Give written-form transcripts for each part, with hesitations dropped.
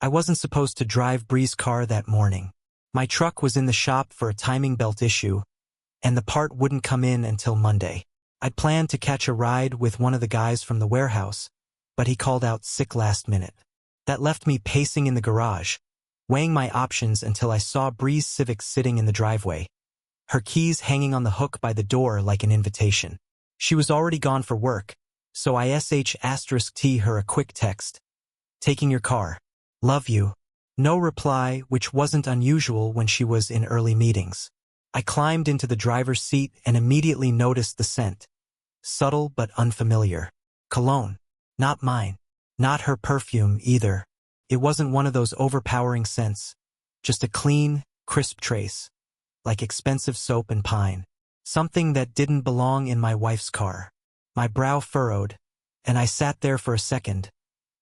I wasn't supposed to drive Bree's car that morning. My truck was in the shop for a timing belt issue, and the part wouldn't come in until Monday. I'd planned to catch a ride with one of the guys from the warehouse, but he called out sick last minute. That left me pacing in the garage, weighing my options until I saw Bree's Civic sitting in the driveway, her keys hanging on the hook by the door like an invitation. She was already gone for work, so I *T her a quick text. Taking your car. Love you. No reply, which wasn't unusual when she was in early meetings. I climbed into the driver's seat and immediately noticed the scent. Subtle but unfamiliar. Cologne. Not mine. Not her perfume either. It wasn't one of those overpowering scents. Just a clean, crisp trace. Like expensive soap and pine. Something that didn't belong in my wife's car. My brow furrowed, and I sat there for a second,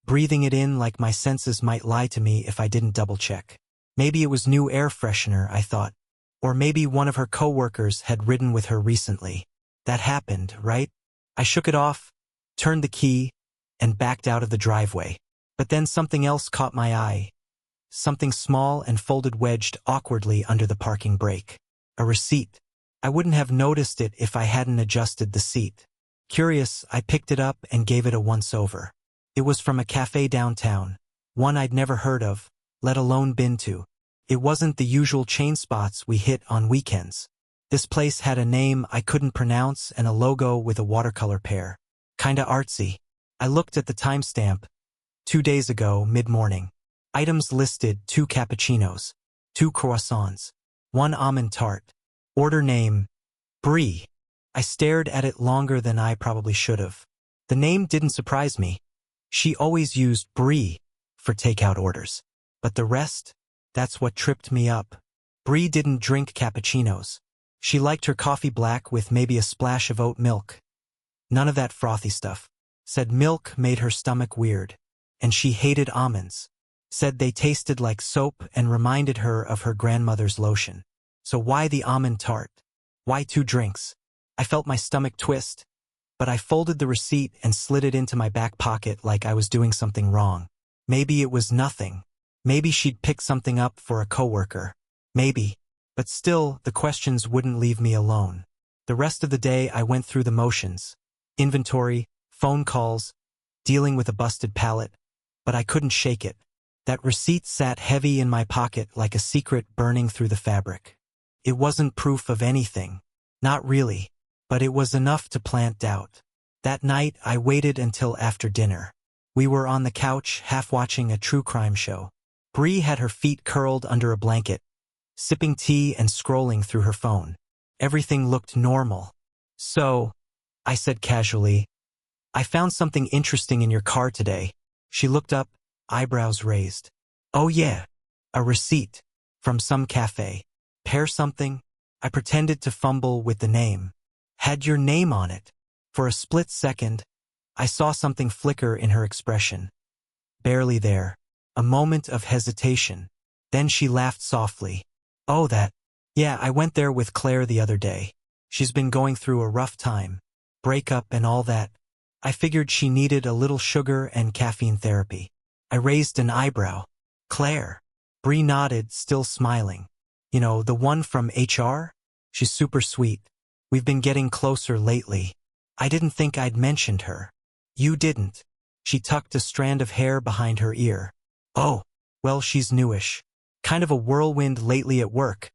breathing it in like my senses might lie to me if I didn't double-check. Maybe it was new air freshener, I thought. Or maybe one of her coworkers had ridden with her recently. That happened, right? I shook it off, turned the key, and backed out of the driveway. But then something else caught my eye. Something small and folded wedged awkwardly under the parking brake. A receipt. I wouldn't have noticed it if I hadn't adjusted the seat. Curious, I picked it up and gave it a once-over. It was from a cafe downtown, one I'd never heard of, let alone been to. It wasn't the usual chain spots we hit on weekends. This place had a name I couldn't pronounce and a logo with a watercolor pair. Kinda artsy. I looked at the timestamp. 2 days ago, mid-morning. Items listed: 2 cappuccinos, 2 croissants, 1 almond tart. Order name: Bree. I stared at it longer than I probably should have. The name didn't surprise me. She always used Bree for takeout orders. But the rest? That's what tripped me up. Bree didn't drink cappuccinos. She liked her coffee black with maybe a splash of oat milk. None of that frothy stuff. Said milk made her stomach weird. And she hated almonds. Said they tasted like soap and reminded her of her grandmother's lotion. So why the almond tart? Why 2 drinks? I felt my stomach twist, but I folded the receipt and slid it into my back pocket like I was doing something wrong. Maybe it was nothing. Maybe she'd picked something up for a coworker. Maybe. But still, the questions wouldn't leave me alone. The rest of the day I went through the motions. Inventory, phone calls, dealing with a busted pallet, but I couldn't shake it. That receipt sat heavy in my pocket like a secret burning through the fabric. It wasn't proof of anything. Not really. But it was enough to plant doubt. That night, I waited until after dinner. We were on the couch, half watching a true crime show. Bree had her feet curled under a blanket, sipping tea and scrolling through her phone. Everything looked normal. So, I said casually, I found something interesting in your car today. She looked up, eyebrows raised. Oh yeah, a receipt. From some cafe. Pear something? I pretended to fumble with the name. Had your name on it. For a split second, I saw something flicker in her expression. Barely there. A moment of hesitation. Then she laughed softly. Oh, that. Yeah, I went there with Claire the other day. She's been going through a rough time. Breakup and all that. I figured she needed a little sugar and caffeine therapy. I raised an eyebrow. Claire. Bree nodded, still smiling. You know, the one from HR? She's super sweet. We've been getting closer lately. I didn't think I'd mentioned her. You didn't. She tucked a strand of hair behind her ear. Oh, well, she's newish. Kind of a whirlwind lately at work,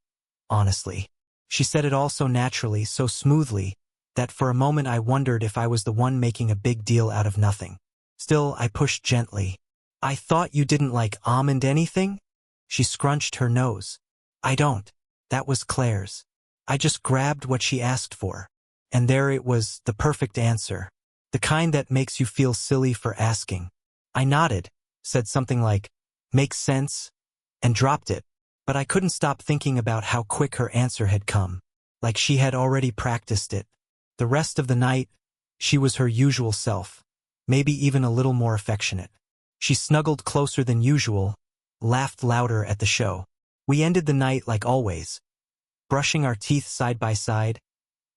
honestly. She said it all so naturally, so smoothly, that for a moment I wondered if I was the one making a big deal out of nothing. Still, I pushed gently. I thought you didn't like almond anything? She scrunched her nose. I don't. That was Claire's. I just grabbed what she asked for. And there it was, the perfect answer. The kind that makes you feel silly for asking. I nodded, said something like, makes sense, and dropped it. But I couldn't stop thinking about how quick her answer had come. Like she had already practiced it. The rest of the night, she was her usual self. Maybe even a little more affectionate. She snuggled closer than usual, laughed louder at the show. We ended the night like always. Brushing our teeth side by side,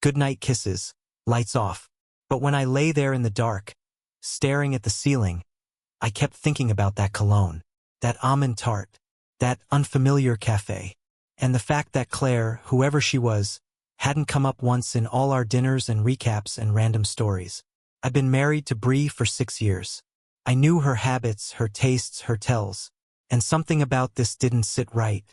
goodnight kisses, lights off. But when I lay there in the dark, staring at the ceiling, I kept thinking about that cologne. that almond tart, that unfamiliar cafe, and the fact that Claire, whoever she was, hadn't come up once in all our dinners and recaps and random stories. I'd been married to Bree for 6 years. I knew her habits, her tastes, her tells, and something about this didn't sit right.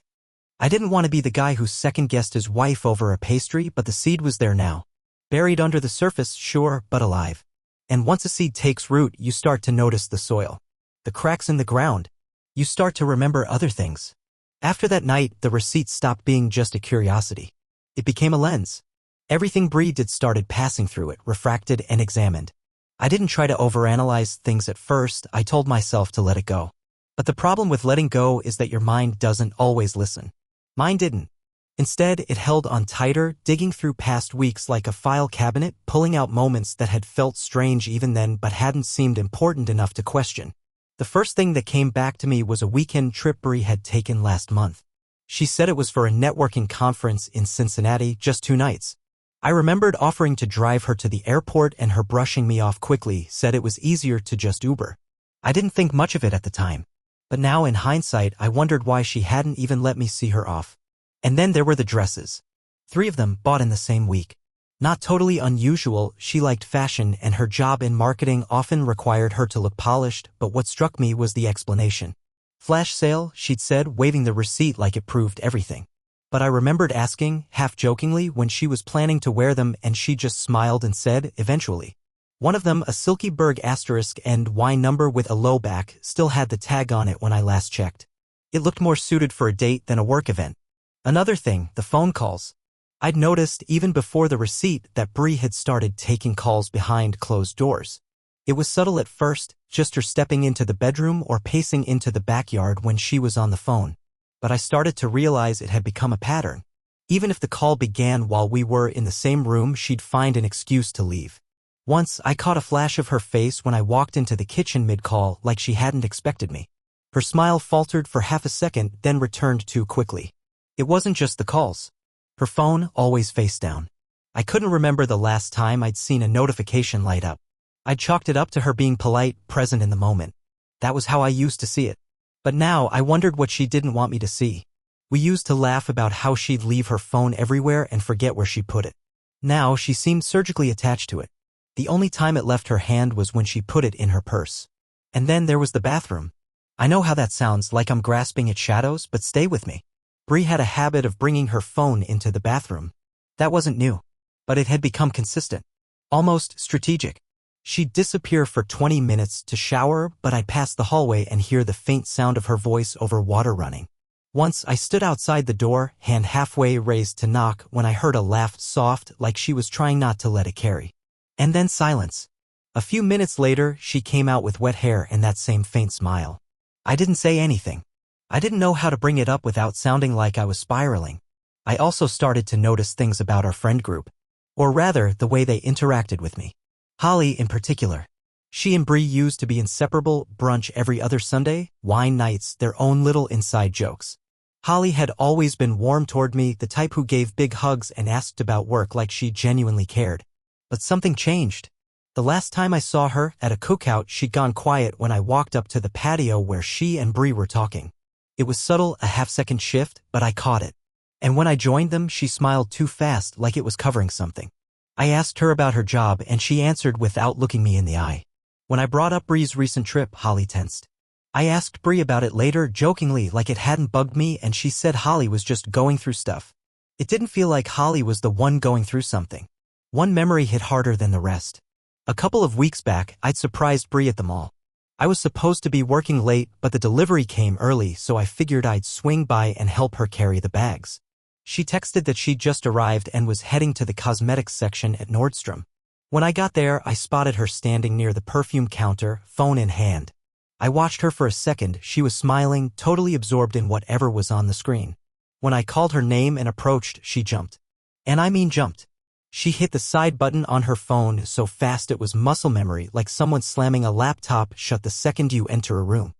I didn't want to be the guy who second-guessed his wife over a pastry, but the seed was there now. Buried under the surface, sure, but alive. And once a seed takes root, you start to notice the soil, the cracks in the ground. You start to remember other things. After that night, the receipt stopped being just a curiosity. It became a lens. Everything Bree did started passing through it, refracted and examined. I didn't try to overanalyze things at first, I told myself to let it go. But the problem with letting go is that your mind doesn't always listen. Mine didn't. Instead, it held on tighter, digging through past weeks like a file cabinet, pulling out moments that had felt strange even then but hadn't seemed important enough to question. The first thing that came back to me was a weekend trip Bree had taken last month. She said it was for a networking conference in Cincinnati, just 2 nights. I remembered offering to drive her to the airport and her brushing me off quickly, said it was easier to just Uber. I didn't think much of it at the time. But now in hindsight, I wondered why she hadn't even let me see her off. And then there were the dresses. 3 of them bought in the same week. Not totally unusual, she liked fashion and her job in marketing often required her to look polished, but what struck me was the explanation. Flash sale, she'd said, waving the receipt like it proved everything. But I remembered asking, half-jokingly, when she was planning to wear them and she just smiled and said, eventually. One of them, a silky Berg asterisk and Y number with a low back, still had the tag on it when I last checked. It looked more suited for a date than a work event. Another thing, the phone calls. I'd noticed, even before the receipt, that Bree had started taking calls behind closed doors. It was subtle at first, just her stepping into the bedroom or pacing into the backyard when she was on the phone. But I started to realize it had become a pattern. Even if the call began while we were in the same room, she'd find an excuse to leave. Once, I caught a flash of her face when I walked into the kitchen mid-call like she hadn't expected me. Her smile faltered for half a second, then returned too quickly. It wasn't just the calls. Her phone, always face down. I couldn't remember the last time I'd seen a notification light up. I'd chalked it up to her being polite, present in the moment. That was how I used to see it. But now, I wondered what she didn't want me to see. We used to laugh about how she'd leave her phone everywhere and forget where she put it. Now, she seemed surgically attached to it. The only time it left her hand was when she put it in her purse. And then there was the bathroom. I know how that sounds, like I'm grasping at shadows, but stay with me. Bree had a habit of bringing her phone into the bathroom. That wasn't new. But it had become consistent. Almost strategic. She'd disappear for 20 minutes to shower, but I'd pass the hallway and hear the faint sound of her voice over water running. Once I stood outside the door, hand halfway raised to knock, when I heard a laugh soft, like she was trying not to let it carry. And then silence. A few minutes later, she came out with wet hair and that same faint smile. I didn't say anything. I didn't know how to bring it up without sounding like I was spiraling. I also started to notice things about our friend group. Or rather, the way they interacted with me. Holly in particular. She and Bree used to be inseparable, brunch every other Sunday, wine nights, their own little inside jokes. Holly had always been warm toward me, the type who gave big hugs and asked about work like she genuinely cared. But something changed. The last time I saw her, at a cookout, she'd gone quiet when I walked up to the patio where she and Bree were talking. It was subtle, a half-second shift, but I caught it. And when I joined them, she smiled too fast, like it was covering something. I asked her about her job, and she answered without looking me in the eye. When I brought up Bree's recent trip, Holly tensed. I asked Bree about it later, jokingly, like it hadn't bugged me, and she said Holly was just going through stuff. It didn't feel like Holly was the one going through something. One memory hit harder than the rest. A couple of weeks back, I'd surprised Bree at the mall. I was supposed to be working late, but the delivery came early, so I figured I'd swing by and help her carry the bags. She texted that she'd just arrived and was heading to the cosmetics section at Nordstrom. When I got there, I spotted her standing near the perfume counter, phone in hand. I watched her for a second. She was smiling, totally absorbed in whatever was on the screen. When I called her name and approached, she jumped. And I mean jumped. She hit the side button on her phone so fast it was muscle memory, like someone slamming a laptop shut the second you enter a room.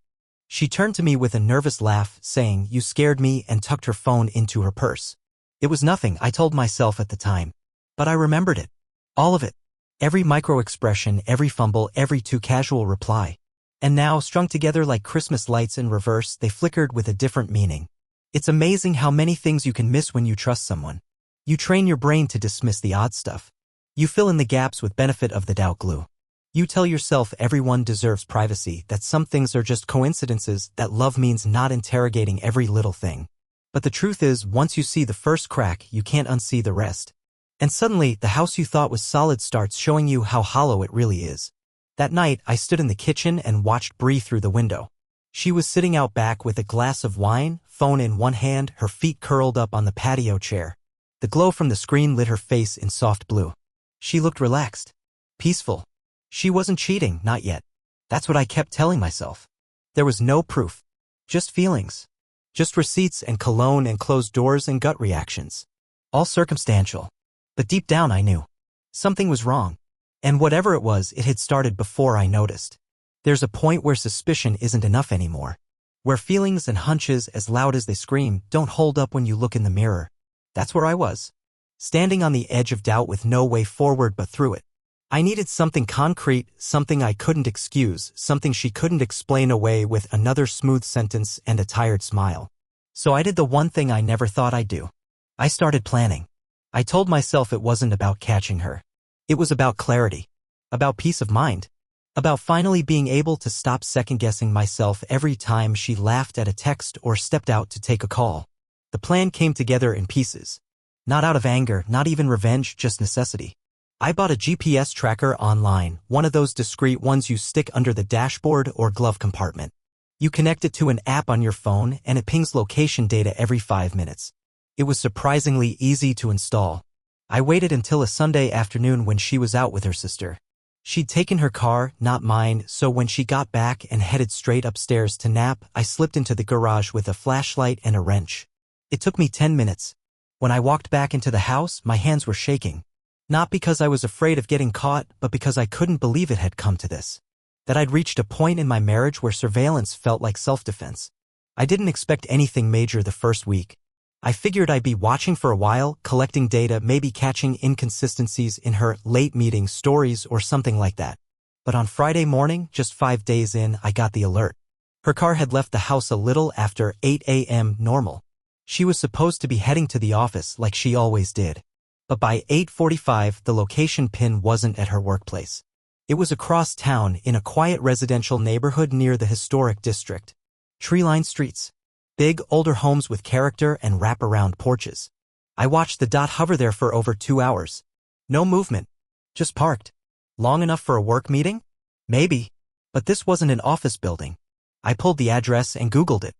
She turned to me with a nervous laugh, saying, "You scared me," and tucked her phone into her purse. It was nothing, I told myself at the time. But I remembered it. All of it. Every micro-expression, every fumble, every too casual reply. And now, strung together like Christmas lights in reverse, they flickered with a different meaning. It's amazing how many things you can miss when you trust someone. You train your brain to dismiss the odd stuff. You fill in the gaps with benefit of the doubt glue. You tell yourself everyone deserves privacy, that some things are just coincidences, that love means not interrogating every little thing. But the truth is, once you see the first crack, you can't unsee the rest. And suddenly, the house you thought was solid starts showing you how hollow it really is. That night, I stood in the kitchen and watched Bree through the window. She was sitting out back with a glass of wine, phone in one hand, her feet curled up on the patio chair. The glow from the screen lit her face in soft blue. She looked relaxed. Peaceful. She wasn't cheating, not yet. That's what I kept telling myself. There was no proof. Just feelings. Just receipts and cologne and closed doors and gut reactions. All circumstantial. But deep down I knew. Something was wrong. And whatever it was, it had started before I noticed. There's a point where suspicion isn't enough anymore. Where feelings and hunches, as loud as they scream, don't hold up when you look in the mirror. That's where I was. Standing on the edge of doubt with no way forward but through it. I needed something concrete, something I couldn't excuse, something she couldn't explain away with another smooth sentence and a tired smile. So I did the one thing I never thought I'd do. I started planning. I told myself it wasn't about catching her. It was about clarity. About peace of mind. About finally being able to stop second-guessing myself every time she laughed at a text or stepped out to take a call. The plan came together in pieces. Not out of anger, not even revenge, just necessity. I bought a GPS tracker online, one of those discreet ones you stick under the dashboard or glove compartment. You connect it to an app on your phone and it pings location data every 5 minutes. It was surprisingly easy to install. I waited until a Sunday afternoon when she was out with her sister. She'd taken her car, not mine, so when she got back and headed straight upstairs to nap, I slipped into the garage with a flashlight and a wrench. It took me 10 minutes. When I walked back into the house, my hands were shaking. Not because I was afraid of getting caught, but because I couldn't believe it had come to this. That I'd reached a point in my marriage where surveillance felt like self-defense. I didn't expect anything major the first week. I figured I'd be watching for a while, collecting data, maybe catching inconsistencies in her late meeting stories or something like that. But on Friday morning, just 5 days in, I got the alert. Her car had left the house a little after 8 a.m. normal. She was supposed to be heading to the office like she always did. But by 8:45, the location pin wasn't at her workplace. It was across town in a quiet residential neighborhood near the historic district. Tree-lined streets. Big, older homes with character and wrap-around porches. I watched the dot hover there for over 2 hours. No movement. Just parked. Long enough for a work meeting? Maybe. But this wasn't an office building. I pulled the address and Googled it.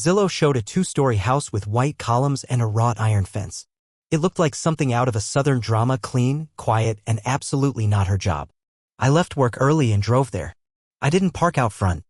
Zillow showed a 2-story house with white columns and a wrought iron fence. It looked like something out of a southern drama, clean, quiet, and absolutely not her job. I left work early and drove there. I didn't park out front.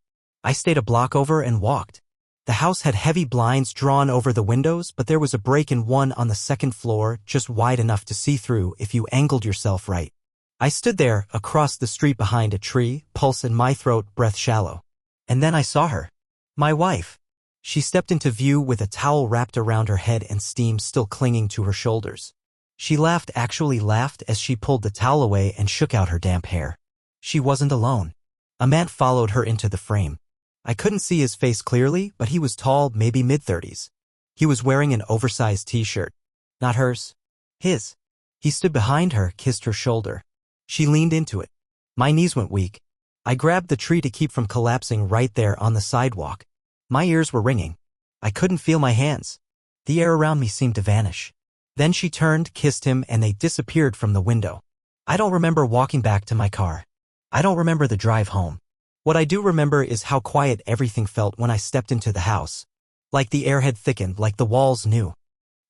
I stayed a block over and walked. The house had heavy blinds drawn over the windows, but there was a break in one on the second floor, just wide enough to see through if you angled yourself right. I stood there, across the street behind a tree, pulse in my throat, breath shallow. And then I saw her. My wife. She stepped into view with a towel wrapped around her head and steam still clinging to her shoulders. She laughed, actually laughed, as she pulled the towel away and shook out her damp hair. She wasn't alone. A man followed her into the frame. I couldn't see his face clearly, but he was tall, maybe mid-30s. He was wearing an oversized t-shirt. Not hers. His. He stood behind her, kissed her shoulder. She leaned into it. My knees went weak. I grabbed the tree to keep from collapsing right there on the sidewalk. My ears were ringing. I couldn't feel my hands. The air around me seemed to vanish. Then she turned, kissed him, and they disappeared from the window. I don't remember walking back to my car. I don't remember the drive home. What I do remember is how quiet everything felt when I stepped into the house. Like the air had thickened, like the walls knew.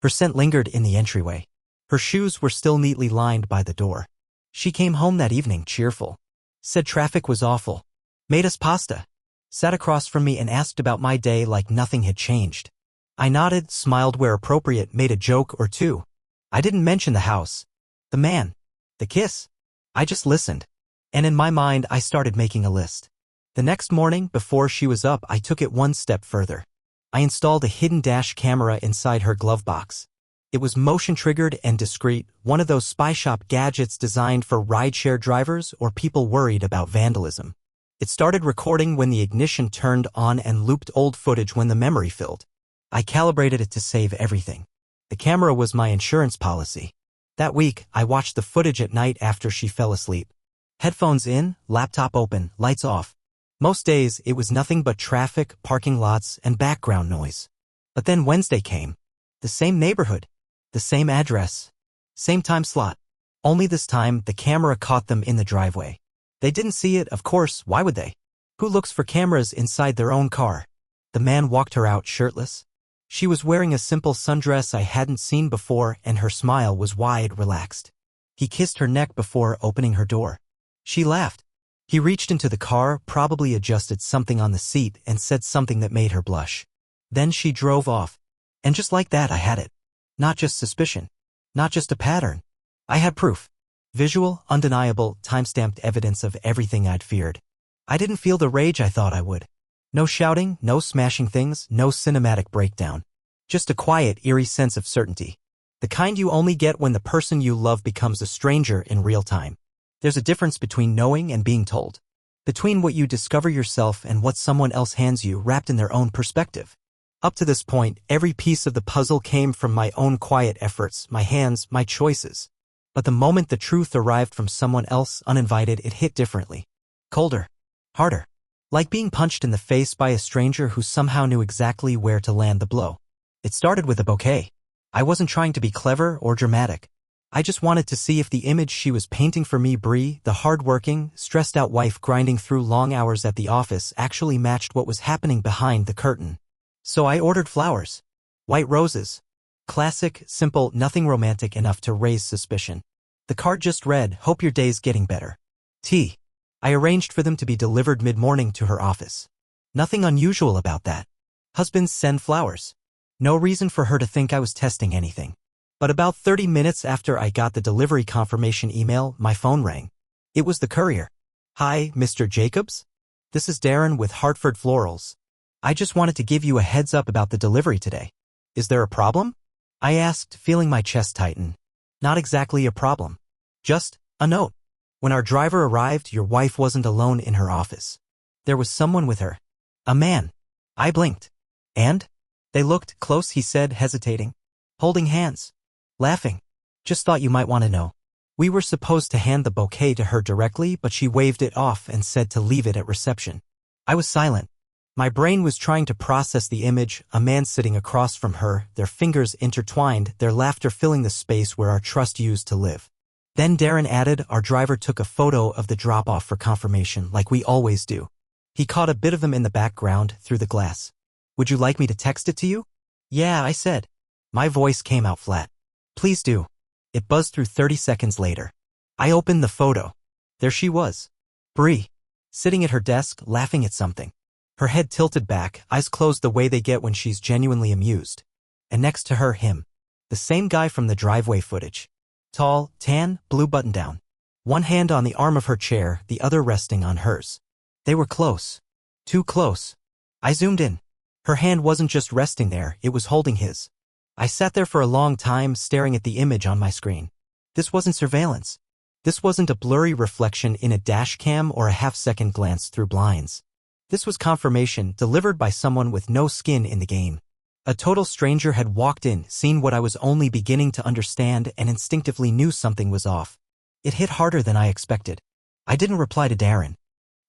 Her scent lingered in the entryway. Her shoes were still neatly lined by the door. She came home that evening, cheerful. Said traffic was awful. Made us pasta. Sat across from me and asked about my day like nothing had changed. I nodded, smiled where appropriate, made a joke or two. I didn't mention the house. The man. The kiss. I just listened. And in my mind, I started making a list. The next morning, before she was up, I took it one step further. I installed a hidden dash camera inside her glove box. It was motion-triggered and discreet, one of those spy shop gadgets designed for rideshare drivers or people worried about vandalism. It started recording when the ignition turned on and looped old footage when the memory filled. I calibrated it to save everything. The camera was my insurance policy. That week, I watched the footage at night after she fell asleep. Headphones in, laptop open, lights off. Most days, it was nothing but traffic, parking lots, and background noise. But then Wednesday came. The same neighborhood. The same address. Same time slot. Only this time, the camera caught them in the driveway. They didn't see it, of course, why would they? Who looks for cameras inside their own car? The man walked her out shirtless. She was wearing a simple sundress I hadn't seen before, and her smile was wide, relaxed. He kissed her neck before opening her door. She laughed. He reached into the car, probably adjusted something on the seat, and said something that made her blush. Then she drove off. And just like that, I had it. Not just suspicion. Not just a pattern. I had proof. Visual, undeniable, time-stamped evidence of everything I'd feared. I didn't feel the rage I thought I would. No shouting, no smashing things, no cinematic breakdown. Just a quiet, eerie sense of certainty. The kind you only get when the person you love becomes a stranger in real time. There's a difference between knowing and being told. Between what you discover yourself and what someone else hands you wrapped in their own perspective. Up to this point, every piece of the puzzle came from my own quiet efforts, my hands, my choices. But the moment the truth arrived from someone else uninvited, it hit differently. Colder. Harder. Like being punched in the face by a stranger who somehow knew exactly where to land the blow. It started with a bouquet. I wasn't trying to be clever or dramatic. I just wanted to see if the image she was painting for me, Bree, the hard-working, stressed-out wife grinding through long hours at the office, actually matched what was happening behind the curtain. So I ordered flowers. White roses. Classic, simple, nothing romantic enough to raise suspicion. The card just read, "Hope your day's getting better. T." I arranged for them to be delivered mid-morning to her office. Nothing unusual about that. Husbands send flowers. No reason for her to think I was testing anything. But about 30 minutes after I got the delivery confirmation email, my phone rang. It was the courier. "Hi, Mr. Jacobs? This is Darren with Hartford Florals. I just wanted to give you a heads up about the delivery today. Is there a problem?" I asked, feeling my chest tighten. Not exactly a problem. Just a note. When our driver arrived, your wife wasn't alone in her office. There was someone with her. A man. I blinked. And? They looked close, he said, hesitating. Holding hands. Laughing. Just thought you might want to know. We were supposed to hand the bouquet to her directly, but she waved it off and said to leave it at reception. I was silent. My brain was trying to process the image, a man sitting across from her, their fingers intertwined, their laughter filling the space where our trust used to live. Then Darren added, our driver took a photo of the drop-off for confirmation, like we always do. He caught a bit of them in the background, through the glass. Would you like me to text it to you? Yeah, I said. My voice came out flat. Please do. It buzzed through 30 seconds later. I opened the photo. There she was. Bree. Sitting at her desk, laughing at something. Her head tilted back, eyes closed the way they get when she's genuinely amused. And next to her, him. The same guy from the driveway footage. Tall, tan, blue button-down. One hand on the arm of her chair, the other resting on hers. They were close. Too close. I zoomed in. Her hand wasn't just resting there, it was holding his. I sat there for a long time, staring at the image on my screen. This wasn't surveillance. This wasn't a blurry reflection in a dash cam or a half-second glance through blinds. This was confirmation delivered by someone with no skin in the game. A total stranger had walked in, seen what I was only beginning to understand, and instinctively knew something was off. It hit harder than I expected. I didn't reply to Darren.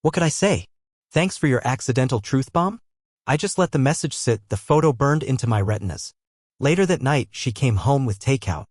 What could I say? Thanks for your accidental truth bomb? I just let the message sit, the photo burned into my retinas. Later that night, she came home with takeout.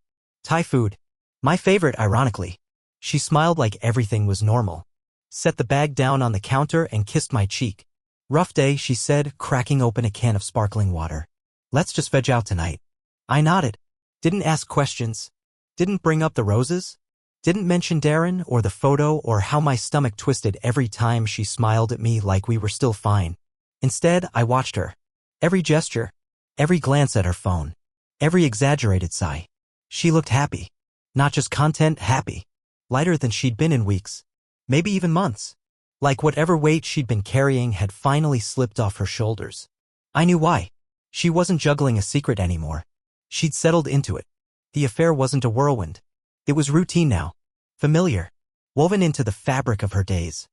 Thai food. My favorite, ironically. She smiled like everything was normal. Set the bag down on the counter and kissed my cheek. Rough day, she said, cracking open a can of sparkling water. Let's just veg out tonight. I nodded. Didn't ask questions. Didn't bring up the roses. Didn't mention Darren or the photo or how my stomach twisted every time she smiled at me like we were still fine. Instead, I watched her. Every gesture. Every glance at her phone. Every exaggerated sigh. She looked happy. Not just content, happy. Lighter than she'd been in weeks. Maybe even months. Like whatever weight she'd been carrying had finally slipped off her shoulders. I knew why. She wasn't juggling a secret anymore. She'd settled into it. The affair wasn't a whirlwind. It was routine now. Familiar. Woven into the fabric of her days.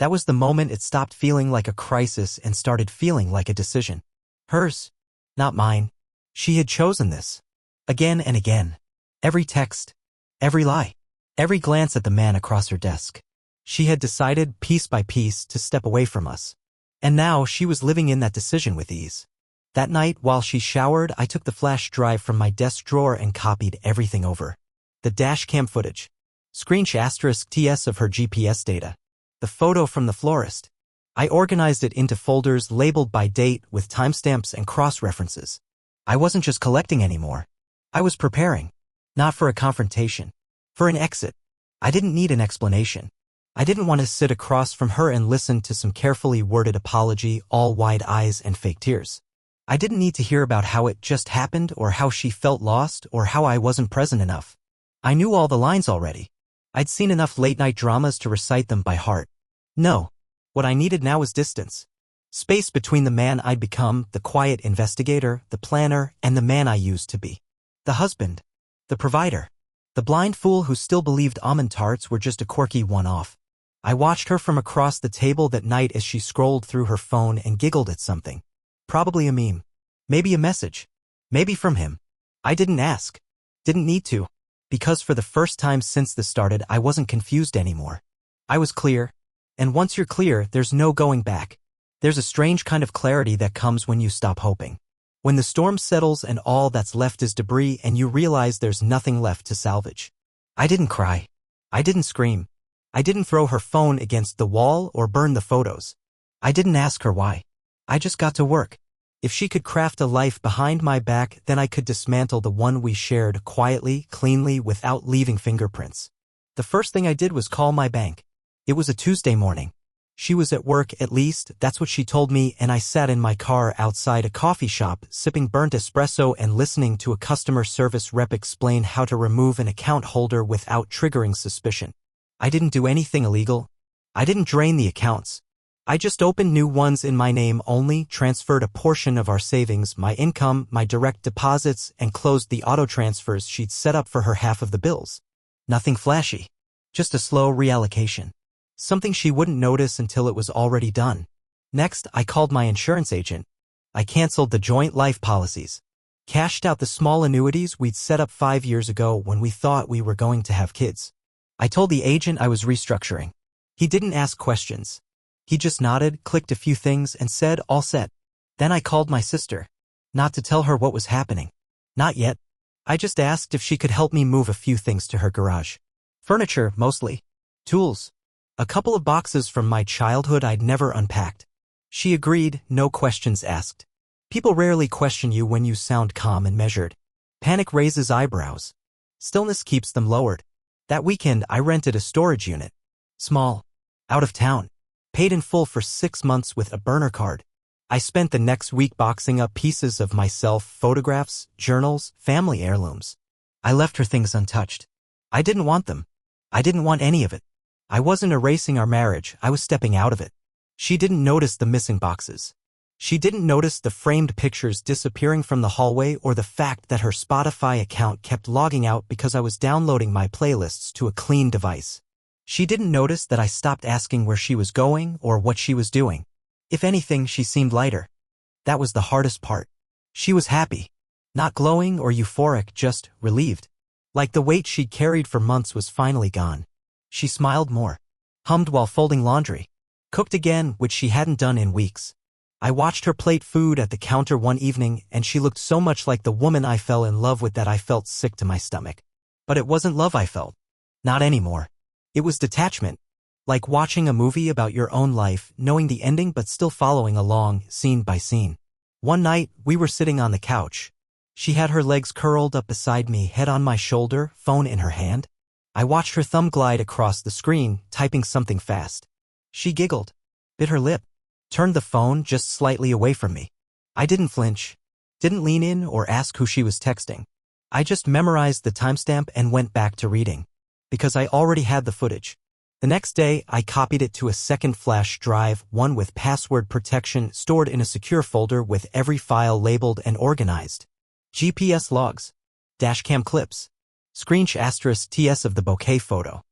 That was the moment it stopped feeling like a crisis and started feeling like a decision. Hers, not mine. She had chosen this. Again and again. Every text, every lie, every glance at the man across her desk. She had decided, piece by piece, to step away from us. And now she was living in that decision with ease. That night, while she showered, I took the flash drive from my desk drawer and copied everything over. The dashcam footage. Screenshot *TS of her GPS data. The photo from the florist. I organized it into folders labeled by date with timestamps and cross-references. I wasn't just collecting anymore. I was preparing. Not for a confrontation. For an exit. I didn't need an explanation. I didn't want to sit across from her and listen to some carefully worded apology, all wide eyes and fake tears. I didn't need to hear about how it just happened or how she felt lost or how I wasn't present enough. I knew all the lines already. I'd seen enough late-night dramas to recite them by heart. No. What I needed now was distance. Space between the man I'd become, the quiet investigator, the planner, and the man I used to be. The husband. The provider. The blind fool who still believed almond tarts were just a quirky one-off. I watched her from across the table that night as she scrolled through her phone and giggled at something. Probably a meme. Maybe a message. Maybe from him. I didn't ask. Didn't need to. Because for the first time since this started, I wasn't confused anymore. I was clear. And once you're clear, there's no going back. There's a strange kind of clarity that comes when you stop hoping. When the storm settles and all that's left is debris and you realize there's nothing left to salvage. I didn't cry. I didn't scream. I didn't throw her phone against the wall or burn the photos. I didn't ask her why. I just got to work. If she could craft a life behind my back, then I could dismantle the one we shared quietly, cleanly, without leaving fingerprints. The first thing I did was call my bank. It was a Tuesday morning. She was at work, at least, that's what she told me, and I sat in my car outside a coffee shop, sipping burnt espresso and listening to a customer service rep explain how to remove an account holder without triggering suspicion. I didn't do anything illegal. I didn't drain the accounts. I just opened new ones in my name only, transferred a portion of our savings, my income, my direct deposits, and closed the auto transfers she'd set up for her half of the bills. Nothing flashy. Just a slow reallocation. Something she wouldn't notice until it was already done. Next, I called my insurance agent. I canceled the joint life policies. Cashed out the small annuities we'd set up 5 years ago when we thought we were going to have kids. I told the agent I was restructuring. He didn't ask questions. He just nodded, clicked a few things, and said, all set. Then I called my sister. Not to tell her what was happening. Not yet. I just asked if she could help me move a few things to her garage. Furniture, mostly. Tools. A couple of boxes from my childhood I'd never unpacked. She agreed, no questions asked. People rarely question you when you sound calm and measured. Panic raises eyebrows. Stillness keeps them lowered. That weekend I rented a storage unit. Small. Out of town. Paid in full for 6 months with a burner card. I spent the next week boxing up pieces of myself, photographs, journals, family heirlooms. I left her things untouched. I didn't want them. I didn't want any of it. I wasn't erasing our marriage, I was stepping out of it. She didn't notice the missing boxes. She didn't notice the framed pictures disappearing from the hallway or the fact that her Spotify account kept logging out because I was downloading my playlists to a clean device. She didn't notice that I stopped asking where she was going or what she was doing. If anything, she seemed lighter. That was the hardest part. She was happy. Not glowing or euphoric, just relieved. Like the weight she'd carried for months was finally gone. She smiled more. Hummed while folding laundry. Cooked again, which she hadn't done in weeks. I watched her plate food at the counter one evening, and she looked so much like the woman I fell in love with that I felt sick to my stomach. But it wasn't love I felt. Not anymore. It was detachment. Like watching a movie about your own life, knowing the ending but still following along, scene by scene. One night, we were sitting on the couch. She had her legs curled up beside me, head on my shoulder, phone in her hand. I watched her thumb glide across the screen, typing something fast. She giggled, bit her lip, turned the phone just slightly away from me. I didn't flinch, didn't lean in or ask who she was texting. I just memorized the timestamp and went back to reading. Because I already had the footage. The next day, I copied it to a second flash drive, one with password protection stored in a secure folder with every file labeled and organized. GPS logs. Dashcam clips. Screenshot *TS of the bouquet photo.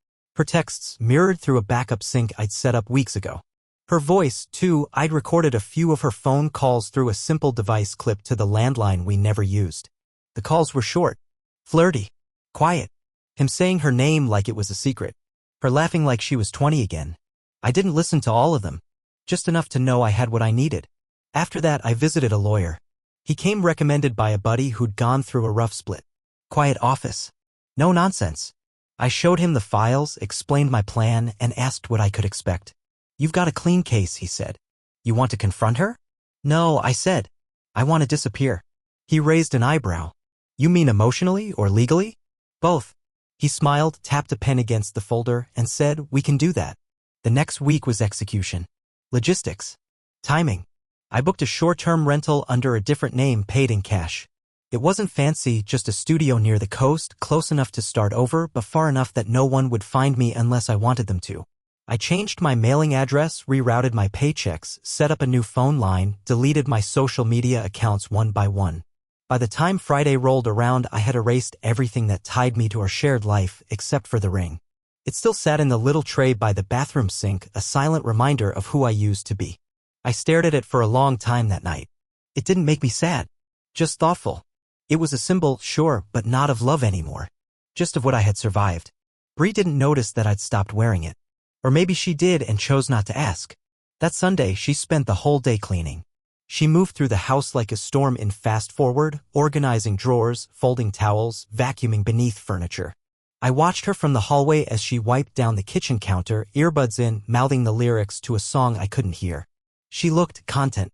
Her texts mirrored through a backup sync I'd set up weeks ago. Her voice, too, I'd recorded a few of her phone calls through a simple device clipped to the landline we never used. The calls were short, flirty, quiet. Him saying her name like it was a secret. Her laughing like she was 20 again. I didn't listen to all of them. Just enough to know I had what I needed. After that, I visited a lawyer. He came recommended by a buddy who'd gone through a rough split. Quiet office. No nonsense. I showed him the files, explained my plan, and asked what I could expect. You've got a clean case, he said. You want to confront her? No, I said. I want to disappear. He raised an eyebrow. You mean emotionally or legally? Both. He smiled, tapped a pen against the folder, and said, we can do that. The next week was execution. Logistics. Timing. I booked a short-term rental under a different name, paid in cash. It wasn't fancy, just a studio near the coast, close enough to start over, but far enough that no one would find me unless I wanted them to. I changed my mailing address, rerouted my paychecks, set up a new phone line, deleted my social media accounts one by one. By the time Friday rolled around, I had erased everything that tied me to our shared life, except for the ring. It still sat in the little tray by the bathroom sink, a silent reminder of who I used to be. I stared at it for a long time that night. It didn't make me sad. Just thoughtful. It was a symbol, sure, but not of love anymore. Just of what I had survived. Bree didn't notice that I'd stopped wearing it. Or maybe she did and chose not to ask. That Sunday, she spent the whole day cleaning. She moved through the house like a storm in fast forward, organizing drawers, folding towels, vacuuming beneath furniture. I watched her from the hallway as she wiped down the kitchen counter, earbuds in, mouthing the lyrics to a song I couldn't hear. She looked content.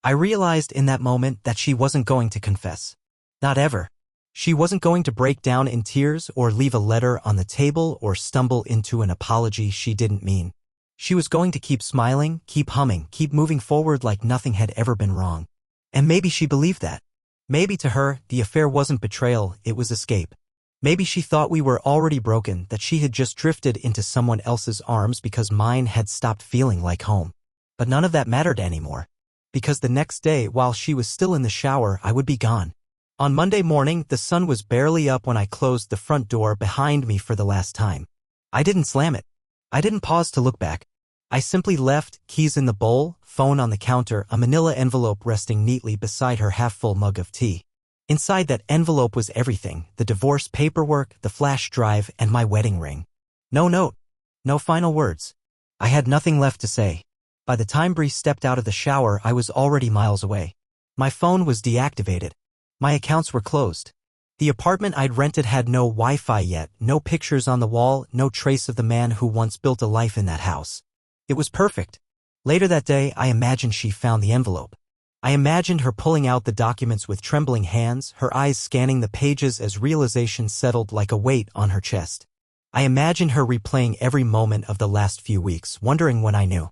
I realized in that moment that she wasn't going to confess. Not ever. She wasn't going to break down in tears or leave a letter on the table or stumble into an apology she didn't mean. She was going to keep smiling, keep humming, keep moving forward like nothing had ever been wrong. And maybe she believed that. Maybe to her, the affair wasn't betrayal, it was escape. Maybe she thought we were already broken, that she had just drifted into someone else's arms because mine had stopped feeling like home. But none of that mattered anymore. Because the next day, while she was still in the shower, I would be gone. On Monday morning, the sun was barely up when I closed the front door behind me for the last time. I didn't slam it. I didn't pause to look back. I simply left, keys in the bowl, phone on the counter, a manila envelope resting neatly beside her half-full mug of tea. Inside that envelope was everything, the divorce paperwork, the flash drive, and my wedding ring. No note. No final words. I had nothing left to say. By the time Bree stepped out of the shower, I was already miles away. My phone was deactivated. My accounts were closed. The apartment I'd rented had no Wi-Fi yet, no pictures on the wall, no trace of the man who once built a life in that house. It was perfect. Later that day, I imagined she found the envelope. I imagined her pulling out the documents with trembling hands, her eyes scanning the pages as realization settled like a weight on her chest. I imagined her replaying every moment of the last few weeks, wondering when I knew.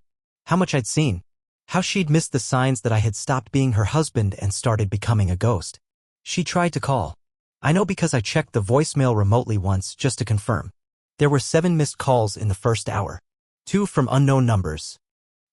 How much I'd seen. How she'd missed the signs that I had stopped being her husband and started becoming a ghost. She tried to call. I know because I checked the voicemail remotely once just to confirm. There were 7 missed calls in the first hour. 2 from unknown numbers.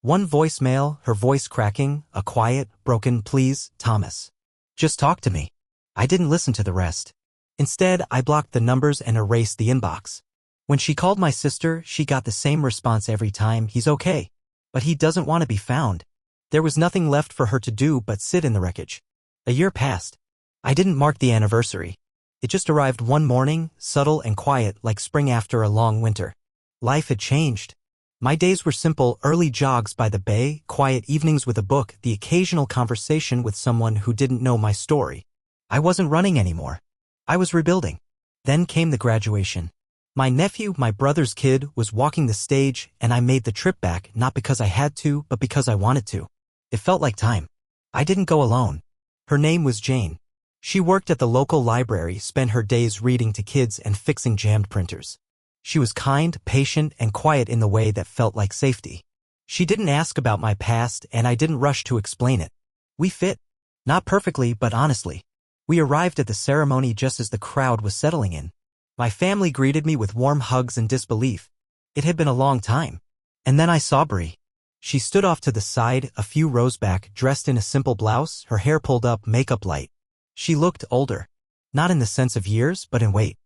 1 voicemail, her voice cracking, a quiet, broken, please, Thomas. Just talk to me. I didn't listen to the rest. Instead, I blocked the numbers and erased the inbox. When she called my sister, she got the same response every time, he's okay. But he doesn't want to be found. There was nothing left for her to do but sit in the wreckage. A year passed. I didn't mark the anniversary. It just arrived one morning, subtle and quiet like spring after a long winter. Life had changed. My days were simple, early jogs by the bay, quiet evenings with a book, the occasional conversation with someone who didn't know my story. I wasn't running anymore. I was rebuilding. Then came the graduation. My nephew, my brother's kid, was walking the stage, and I made the trip back not because I had to, but because I wanted to. It felt like time. I didn't go alone. Her name was Jane. She worked at the local library, spent her days reading to kids and fixing jammed printers. She was kind, patient, and quiet in the way that felt like safety. She didn't ask about my past, and I didn't rush to explain it. We fit. Not perfectly, but honestly. We arrived at the ceremony just as the crowd was settling in. My family greeted me with warm hugs and disbelief. It had been a long time. And then I saw Bree. She stood off to the side, a few rows back, dressed in a simple blouse, her hair pulled up, makeup light. She looked older. Not in the sense of years, but in weight.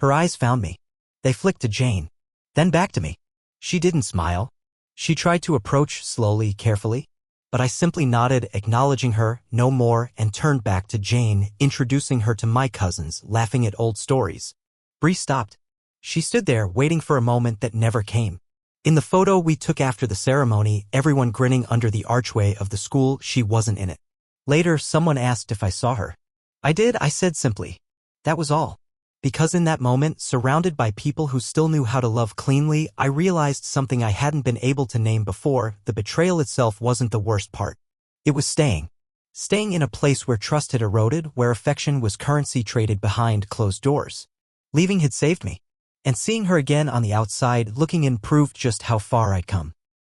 Her eyes found me. They flicked to Jane. then back to me. She didn't smile. She tried to approach slowly, carefully, but I simply nodded, acknowledging her, no more, and turned back to Jane, introducing her to my cousins, laughing at old stories. Bree stopped. She stood there, waiting for a moment that never came. In the photo we took after the ceremony, everyone grinning under the archway of the school, she wasn't in it. Later, someone asked if I saw her. I did, I said simply. That was all. Because in that moment, surrounded by people who still knew how to love cleanly, I realized something I hadn't been able to name before. The betrayal itself wasn't the worst part. It was staying. Staying in a place where trust had eroded, where affection was currency traded behind closed doors. Leaving had saved me. And seeing her again on the outside, looking in, proved just how far I'd come.